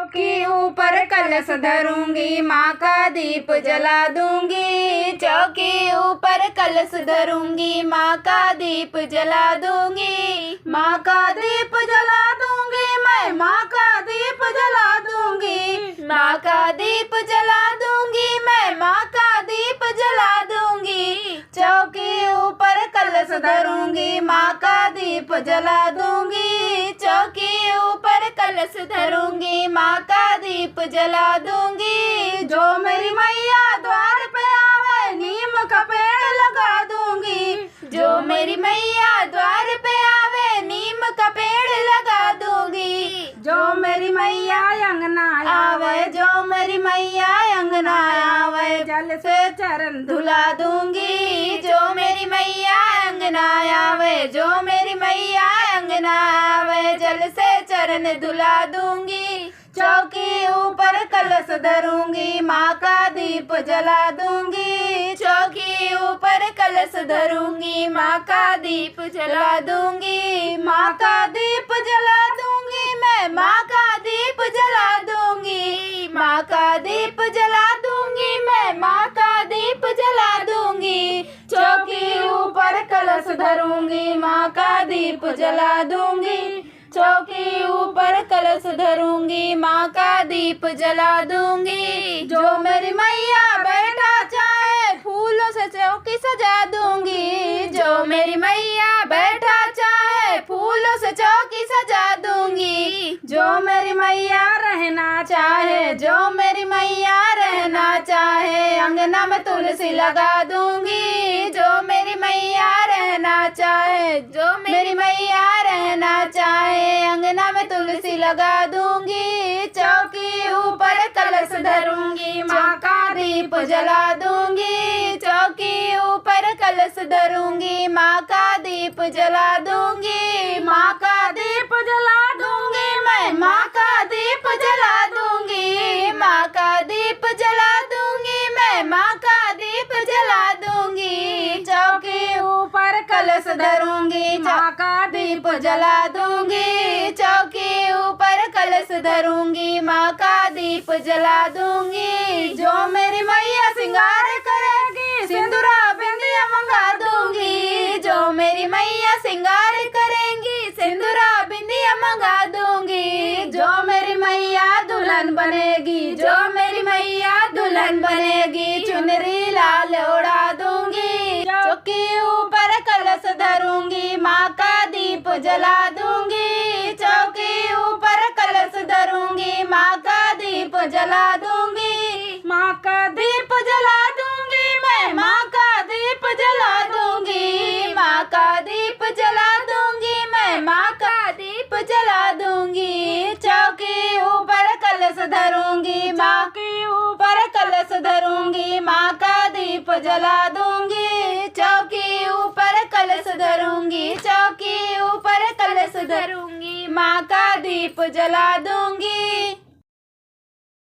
के ऊपर कलश धरूंगी, माँ का दीप जला दूंगी। चौके ऊपर कलश धरूंगी, माँ का दीप जला दूंगी। माँ का दीप जला दूंगी मैं, माँ का दीप जला दूंगी। माँ का दीप जला दूंगी मैं, माँ का दीप जला दूंगी। चौके ऊपर कलश धरूंगी, माँ का दीप जला दूंगी। चौके ऊपर कलश धरूंगी, माँ का दीप जला दूंगी। जो मेरी मैया द्वार पे आवे, नीम का पेड़ लगा दूंगी। जो मेरी मैया द्वार पे आवे, नीम का पेड़ लगा दूंगी। जो मेरी मैया अंगना आवे, जो मेरी मैया अंगना आवे, जल से चरण धुला दूंगी। जो मेरी मैया अंगना आवे, जो मेरी मैया अंगना आवे, जल से चरण धुला दूंगी। चौकी ऊपर कलश धरूंगी, माँ का दीप जला दूंगी। चौकी ऊपर कलश धरूंगी, माँ का दीप जला दूंगी। माँ का दीप जला दूंगी मैं, माँ का दीप जला दूंगी। माँ का दीप जला दूंगी मैं, माँ का दीप जला दूंगी। चौकी ऊपर कलश धरूंगी, माँ का दीप जला दूंगी। चौकी ऊपर कलश धरूंगी, माँ का दीप जला दूंगी। जो मेरी मैया बैठा चाहे, फूलों से चौकी सजा दूंगी। जो मेरी मैया बैठा चाहे, फूलों से चौकी सजा दूंगी। जो मेरी मैया रहना चाहे, जो मेरी मैया रहना चाहे, अंगना में तुलसी लगा दूंगी। जो मेरी मैया रहना चाहे, जो मेरी मैया रहना चाहे, अंगना में तुलसी लगा दूंगी। चौकी ऊपर कलश धरूंगी, माँ का दीप जला दूंगी। चौकी ऊपर कलश धरूंगी, माँ का दीप जला दूंगी। माँ का दीप जला दूंगी मैं, माँ का दीप जला दूंगी। माँ का दीप जला दूंगी मैं, माँ का दीप जला दूंगी। चौकी ऊपर कलश धरूंगी, माँ का दीप जला दूंगी। चौकी ऊपर कलश धरूंगी, माँ का दीप जला दूंगी। जो मेरी मैया सिंगार करेगी, सिंदूरा बिंदिया मंगा दूंगी। जो मेरी मैया सिंगार करेंगी, सिंदूरा बिंदिया मंगा दूंगी। जो मेरी मैया दुल्हन बनेगी, जो मेरी मैया दुल्हन बनेगी, चुनरी लाल उड़ा दूंगी। चौकी ऊपर कलश धरूंगी, माँ का दीप जला दूंगी। चौकी ऊपर कलश धरूंगी, माँ का दीप जला दूंगी। माँ का दीप जला दूंगी मैं, माँ का दीप जला दूंगी। माँ का दीप जला दूंगी मैं, माँ का दीप जला दूंगी। चौकी ऊपर कलश धरूंगी, माँ के ऊपर कलश धरूंगी, माँ का दीप जला दूंगी। चौकी ऊपर कलश धरूंगी, चौकी ऊपर कलश धरूंगी, माँ का दीप जला दूंगी।